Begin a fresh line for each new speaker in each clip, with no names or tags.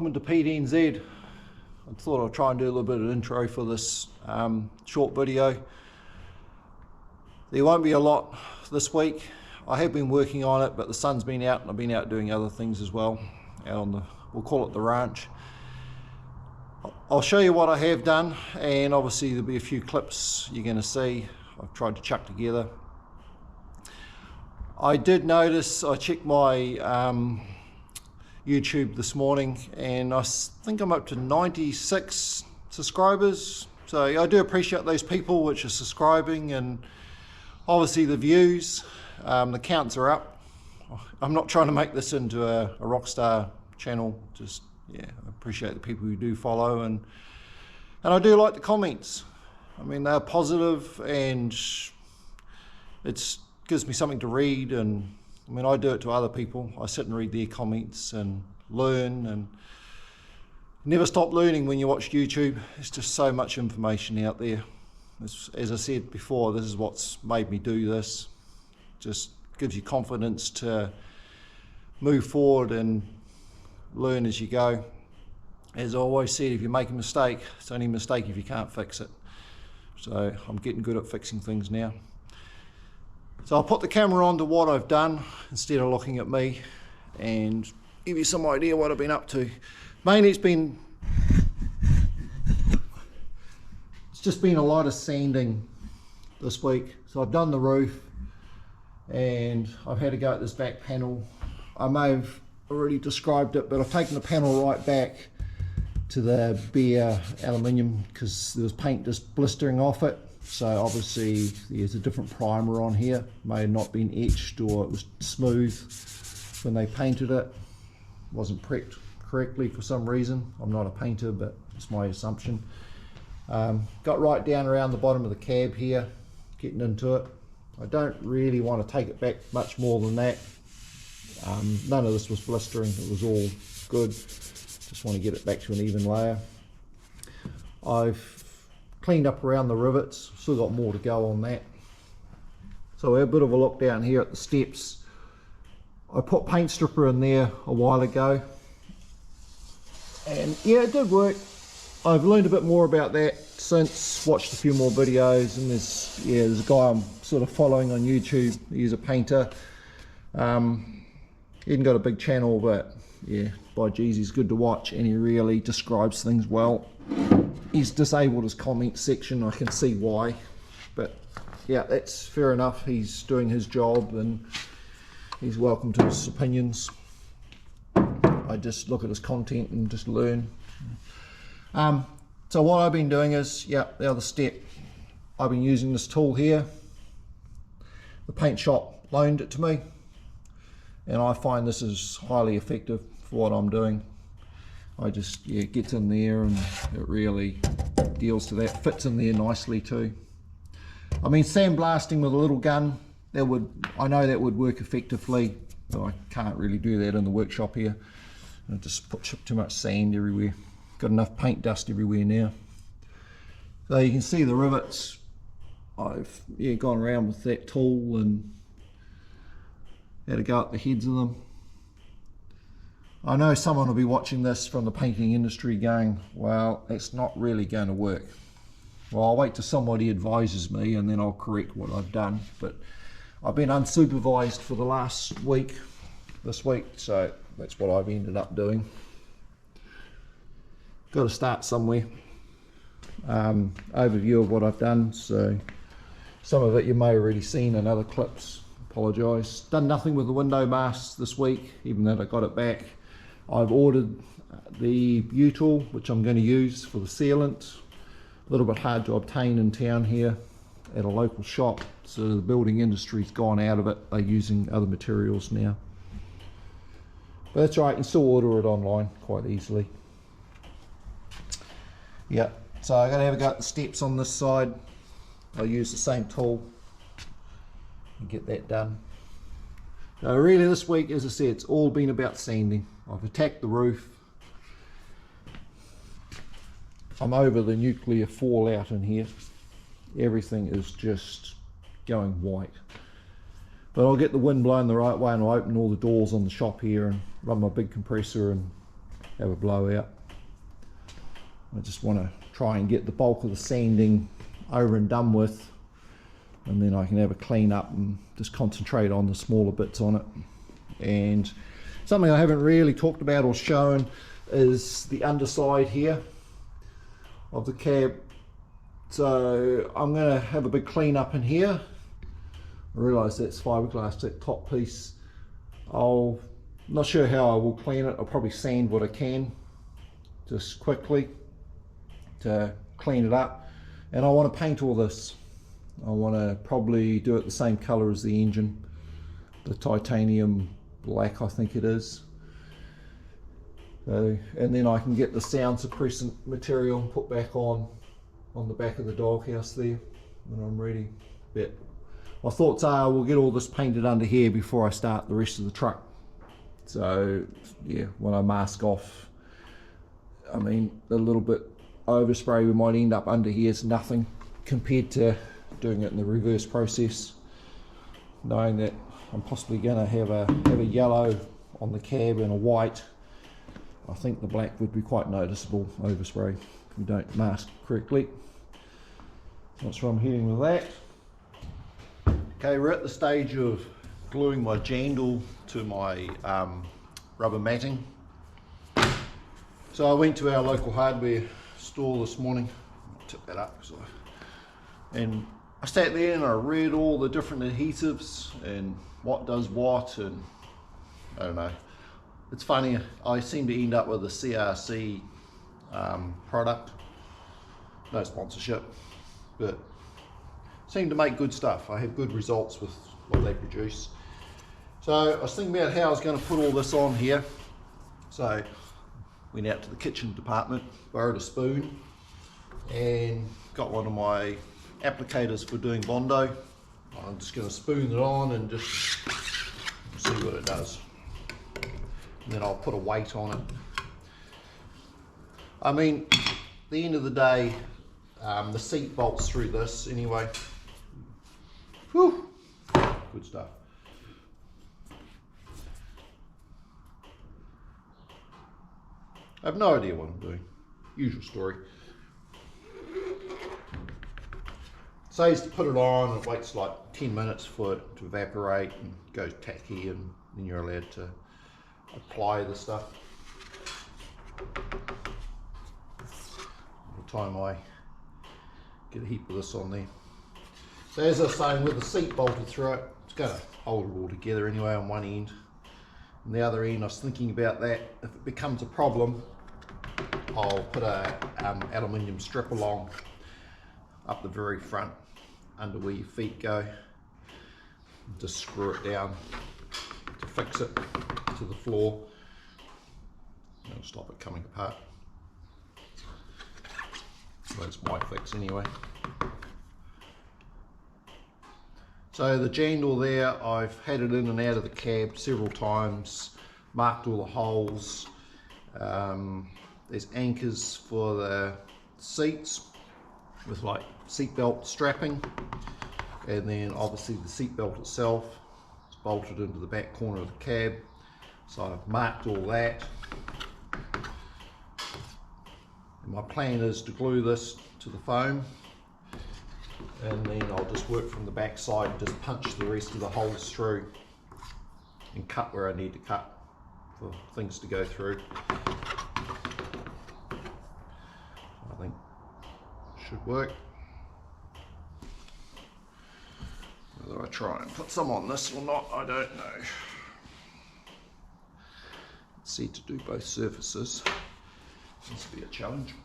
welcome to PDNZ. I thought I'd try and do a little bit of an intro for this short video. There won't be a lot this week. I have been working on it, but the sun's been out and I've been out doing other things as well, out on the, we'll call it the ranch. I'll show you what I have done, and obviously there'll be a few clips you're going to see I've tried to chuck together. I did notice, I checked my YouTube this morning, and I think I'm up to 96 subscribers. So I do appreciate those people which are subscribing, and obviously the views, the counts are up. I'm not trying to make this into a rock star channel, just yeah, I appreciate the people who do follow, and I do like the comments. I mean, they're positive, and it gives me something to read. And I mean, I do it to other people. I sit and read their comments and learn, and never stop learning when you watch YouTube. There's just so much information out there. As I said before, this is what's made me do this. Just gives you confidence to move forward and learn as you go. As I always said, if you make a mistake, it's only a mistake if you can't fix it. So I'm getting good at fixing things now. So I'll put the camera on to what I've done instead of looking at me, and give you some idea what I've been up to. Mainly it's just been a lot of sanding this week. So I've done the roof, and I've had to go at this back panel. I may have already described it, but I've taken the panel right back to the bare aluminium because there was paint just blistering off it. So obviously there's a different primer on here. May have not been etched, or it was smooth when they painted it. Wasn't prepped correctly for some reason. I'm not a painter, but it's my assumption. Got right down around the bottom of the cab here, getting into it. I don't really want to take it back much more than that. None of this was blistering, it was all good. Just want to get it back to an even layer. I've cleaned up around the rivets, still got more to go on that. So we have a bit of a look down here at the steps. I put paint stripper in there a while ago, and yeah, it did work. I've learned a bit more about that since, watched a few more videos, and there's a guy I'm sort of following on YouTube. He's a painter. He hasn't got a big channel, but yeah, by geez, he's good to watch, and he really describes things well. He's disabled his comment section, I can see why, but yeah, that's fair enough. He's doing his job, and he's welcome to his opinions. I just look at his content and just learn. So what I've been doing is, yeah, the other step, I've been using this tool here. The paint shop loaned it to me, and I find this is highly effective for what I'm doing. I just, yeah, it gets in there and it really deals to that, fits in there nicely too. I mean, sandblasting with a little gun, I know that would work effectively, but I can't really do that in the workshop here. I just put too much sand everywhere. Got enough paint dust everywhere now. So you can see the rivets. I've gone around with that tool and had to go up the heads of them. I know someone will be watching this from the painting industry going, well, that's not really going to work. Well, I'll wait till somebody advises me, and then I'll correct what I've done. But I've been unsupervised for the last week, this week, so that's what I've ended up doing. Got to start somewhere. Overview of what I've done. So some of it you may have already seen in other clips. Apologise. Done nothing with the window masks this week, even though I got it back. I've ordered the butyl, which I'm going to use for the sealant. A little bit hard to obtain in town here at a local shop, so the building industry's gone out of it. They're using other materials now. But that's right, you can still order it online quite easily. Yeah, so I'm going to have a go at the steps on this side. I'll use the same tool and get that done. So really this week, as I said, it's all been about sanding. I've attacked the roof. I'm over the nuclear fallout in here. Everything is just going white. But I'll get the wind blowing the right way, and I'll open all the doors on the shop here and run my big compressor and have a blowout. I just want to try and get the bulk of the sanding over and done with, and then I can have a clean up and just concentrate on the smaller bits on it. And something I haven't really talked about or shown is the underside here of the cab. So I'm going to have a big clean up in here. I realise that's fiberglass, that top piece. Not sure how I will clean it. I'll probably sand what I can just quickly to clean it up. And I want to paint all this. I want to probably do it the same colour as the engine, the titanium black I think it is. So, and then I can get the sound suppressant material and put back on the back of the doghouse there when I'm ready. But my thoughts are we'll get all this painted under here before I start the rest of the truck. So yeah, when I mask off, I mean, a little bit overspray we might end up under here is nothing compared to doing it in the reverse process, knowing that I'm possibly going to have a yellow on the cab and a white. I think the black would be quite noticeable overspray if you don't mask correctly. That's where I'm heading with that. Okay, we're at the stage of gluing my jandal to my rubber matting. So I went to our local hardware store this morning, tip that up, and I sat there and I read all the different adhesives and what does what, and I don't know. It's funny, I seem to end up with a CRC product, no sponsorship, but seem to make good stuff. I have good results with what they produce. So I was thinking about how I was going to put all this on here. So went out to the kitchen department, borrowed a spoon, and got one of my applicators for doing Bondo. I'm just going to spoon it on and just see what it does. And then I'll put a weight on it. I mean, at the end of the day, the seat bolts through this anyway. Whew, good stuff. I have no idea what I'm doing. Usual story. Says to put it on, it waits like 10 minutes for it to evaporate and goes tacky, and then you're allowed to apply the stuff. By the time I get a heap of this on there. So as I was saying, with the seat bolted through it, it's going to hold it all together anyway on one end. On the other end, I was thinking about that. If it becomes a problem, I'll put a aluminium strip along up the very front, under where your feet go, and just screw it down to fix it to the floor. That'll stop it coming apart. That's my fix anyway. So the jandal there, I've had it in and out of the cab several times, marked all the holes. There's anchors for the seats with like seatbelt strapping, and then obviously the seatbelt itself is bolted into the back corner of the cab. So I've marked all that. And my plan is to glue this to the foam, and then I'll just work from the back side and just punch the rest of the holes through and cut where I need to cut for things to go through. I think should work. Whether I try and put some on this or not, I don't know. It's said to do both surfaces. Seems to be a challenge.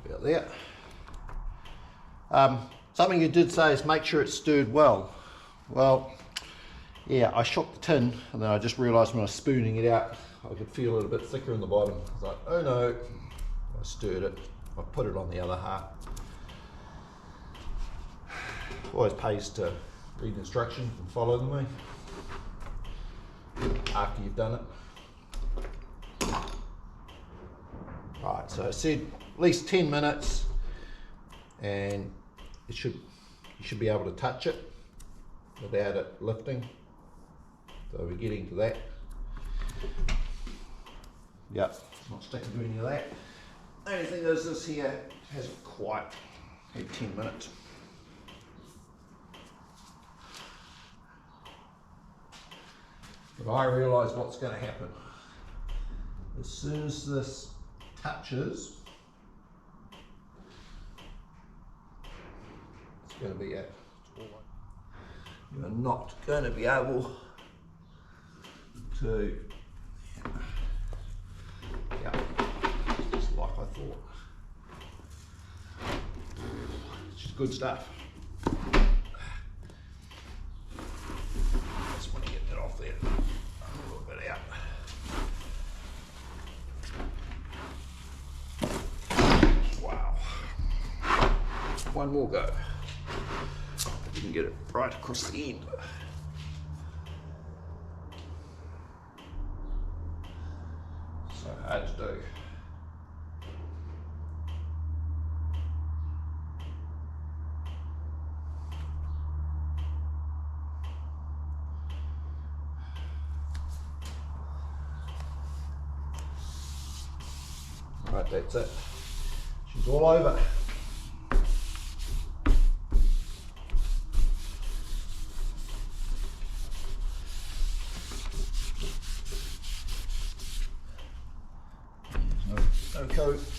About there. Something you did say is make sure it's stirred well. Well, yeah, I shook the tin, and then I just realised when I was spooning it out, I could feel it a bit thicker in the bottom. I was like, oh no, I stirred it. I put it on the other half. Always pays to read instructions and follow them. after you've done it. Right, so I said at least 10 minutes, and you should be able to touch it without it lifting. So we're getting to that. Yep, not sticking to any of that. The only thing is this here hasn't quite had 10 minutes. But I realise what's going to happen. As soon as this touches, it's going to be it. You're not going to be able to, yeah, just like I thought. It's just good stuff. Just want to get that off there, a little bit out. Wow. One more go. You can get it right across the end. So hard to do. Right, that's it. She's all over.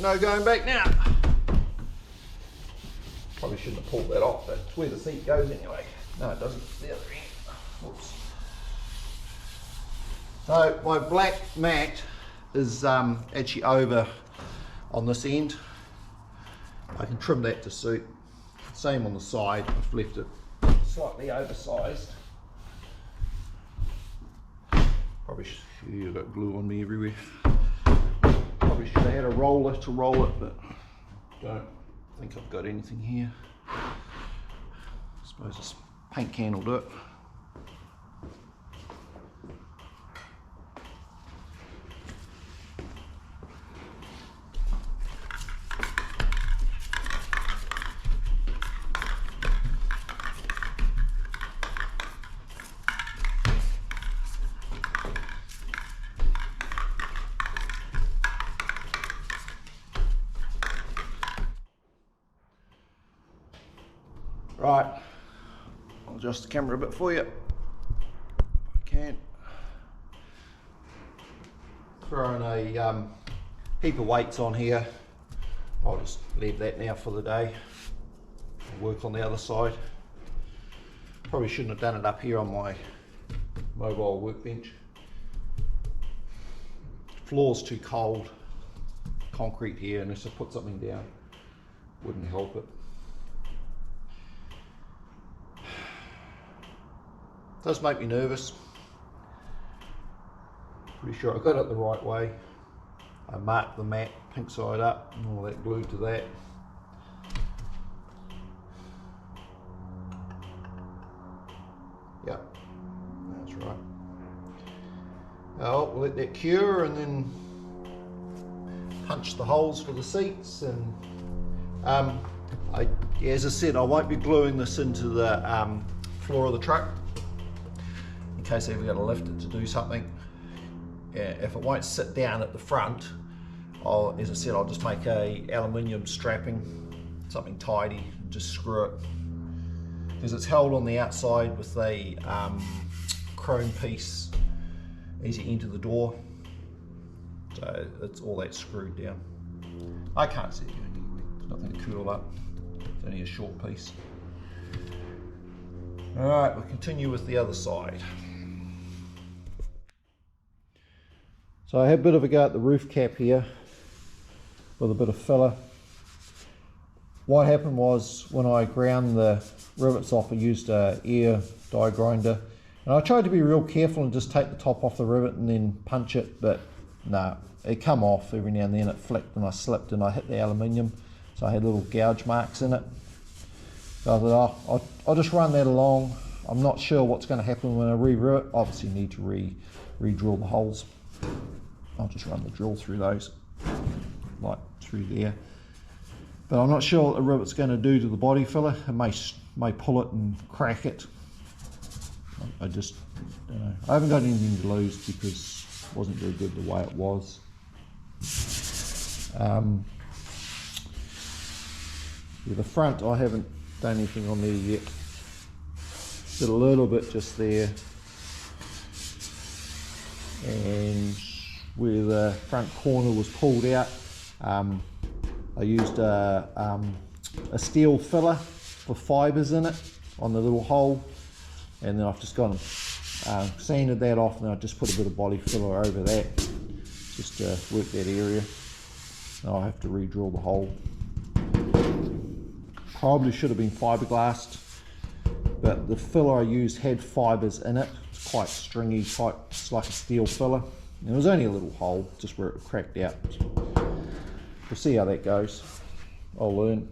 No going back now. Probably shouldn't have pulled that off. That's where the seat goes anyway. No, it doesn't. The other end. Oops. So my black mat is actually over on this end. I can trim that to suit. Same on the side. I've left it slightly oversized. Probably you've got glue on me everywhere. Probably should have had a roller to roll it, but don't think I've got anything here. I suppose this paint can will do it. Right, I'll adjust the camera a bit for you if I can. Throwing a heap of weights on here. I'll just leave that now for the day. I'll work on the other side. Probably shouldn't have done it up here on my mobile workbench. Floor's too cold. Concrete here, unless I put something down, wouldn't help it. Does make me nervous. Pretty sure I got it the right way. I marked the mat pink side up and all that glued to that. Yep, that's right. I'll let that cure and then punch the holes for the seats. And as I said, I won't be gluing this into the floor of the truck, in case I ever got to lift it to do something. If it won't sit down at the front, as I said, I'll just make a aluminium strapping, something tidy, and just screw it. Because it's held on the outside with a chrome piece as you enter the door. So it's all that screwed down. I can't see it anyway. There's nothing to curl up. It's only a short piece. Alright, we'll continue with the other side. So I had a bit of a go at the roof cap here with a bit of filler. What happened was, when I ground the rivets off, I used a air die grinder, and I tried to be real careful and just take the top off the rivet and then punch it, but no, it come off every now and then. It flicked and I slipped and I hit the aluminium, so I had little gouge marks in it. So I thought, oh, I'll just run that along. I'm not sure what's going to happen when I re-rivet. Obviously need to re-drill the holes. I'll just run the drill through those, like through there. But I'm not sure what the rivet's going to do to the body filler. It may pull it and crack it. I just don't know. I haven't got anything to lose because it wasn't very good the way it was. With the front, I haven't done anything on there yet. Did a little bit just there, and where the front corner was pulled out, I used a steel filler with fibres in it on the little hole, and then I've just got them sanded that off, and I just put a bit of body filler over that just to work that area. Now I have to re-drill the hole. Probably should have been fiberglassed, but the filler I used had fibres in it. It's quite stringy type, it's like a steel filler. And it was only a little hole, just where it cracked out. We'll see how that goes. I'll learn.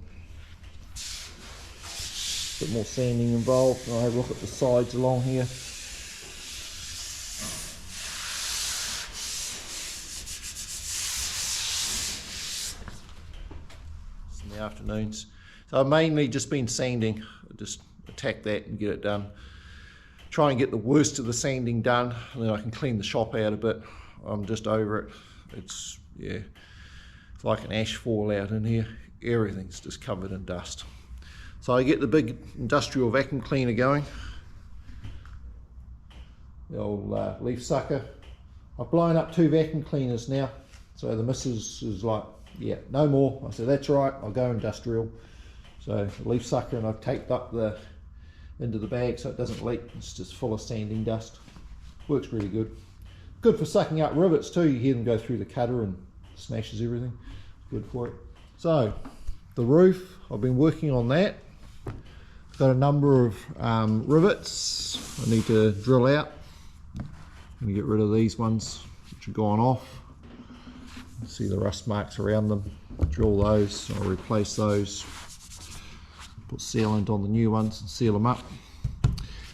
A bit more sanding involved, and I'll have a look at the sides along here. It's in the afternoons. So I've mainly just been sanding. Just attack that and get it done. Try and get the worst of the sanding done, and then I can clean the shop out a bit. I'm just over it. It's, yeah, it's like an ash fall out in here. Everything's just covered in dust. So I get the big industrial vacuum cleaner going. The old leaf sucker. I've blown up 2 vacuum cleaners now. So the missus is like, yeah, no more. I said, that's right, I'll go industrial. So the leaf sucker, and I've taped up the into the bag so it doesn't leak. It's just full of sanding dust. Works really good. Good for sucking up rivets too. You hear them go through the cutter and smashes everything. Good for it. So the roof, I've been working on that. Got a number of rivets I need to drill out. I'm going to get rid of these ones which have gone off. See the rust marks around them. Drill those. I'll replace those. Put sealant on the new ones and seal them up.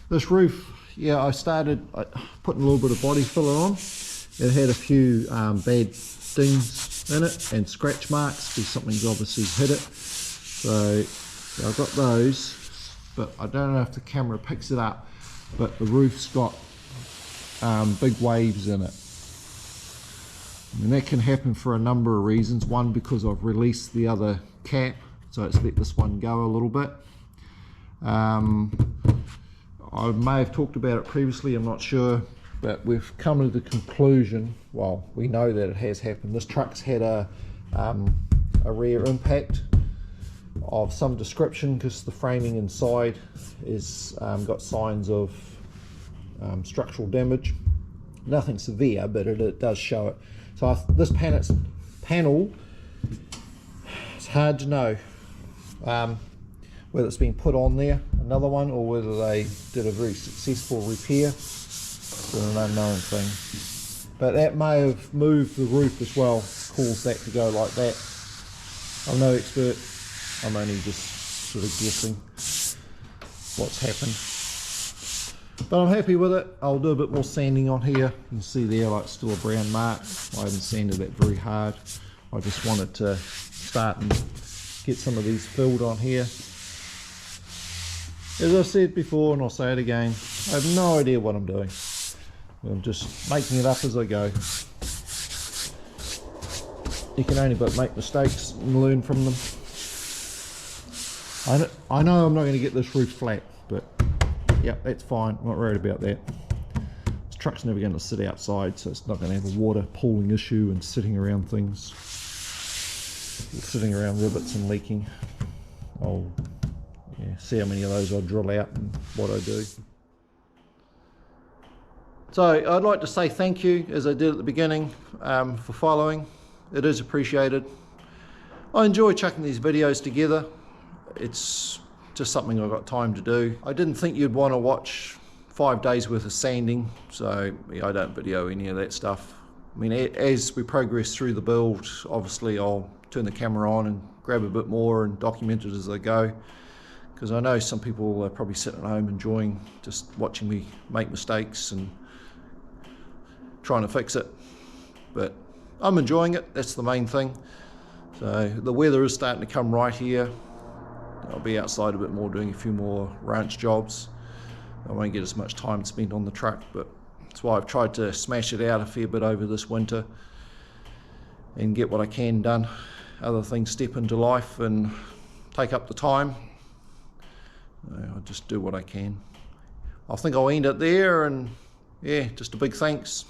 This roof, yeah, I started putting a little bit of body filler on. It had a few bad dings in it and scratch marks because something's obviously hit it. So I've got those, but I don't know if the camera picks it up, but the roof's got big waves in it. And that can happen for a number of reasons. One, because I've released the other cap, so it's let this one go a little bit. I may have talked about it previously, I'm not sure, but we've come to the conclusion, well, we know that it has happened. This truck's had a rear impact of some description because the framing inside is got signs of structural damage. Nothing severe, but it does show it. So this panel, it's hard to know whether it's been put on there, another one, or whether they did a very successful repair. It's an unknown thing. But that may have moved the roof as well, caused that to go like that. I'm no expert, I'm only just sort of guessing what's happened. But I'm happy with it. I'll do a bit more sanding on here. You can see there, like, still a brown mark. I haven't sanded that very hard. I just wanted to start and get some of these filled on here. As I've said before, and I'll say it again, I have no idea what I'm doing. I'm just making it up as I go. You can only but make mistakes and learn from them. I know I'm not going to get this roof flat, but yeah, that's fine. I'm not worried about that. This truck's never going to sit outside, so it's not going to have a water pooling issue and sitting around things. Sitting around rivets and leaking. I'll see how many of those I drill out and what I do. So I'd like to say thank you, as I did at the beginning, for following. It is appreciated. I enjoy chucking these videos together. It's just something I've got time to do. I didn't think you'd want to watch 5 days worth of sanding, so yeah, I don't video any of that stuff. I mean, as we progress through the build, obviously I'll turn the camera on and grab a bit more and document it as I go, because I know some people are probably sitting at home enjoying just watching me make mistakes and trying to fix it. But I'm enjoying it, that's the main thing. So the weather is starting to come right here. I'll be outside a bit more doing a few more ranch jobs. I won't get as much time spent on the truck, but that's why I've tried to smash it out a fair bit over this winter and get what I can done. Other things step into life and take up the time. I'll just do what I can. I think I'll end it there, and yeah, just a big thanks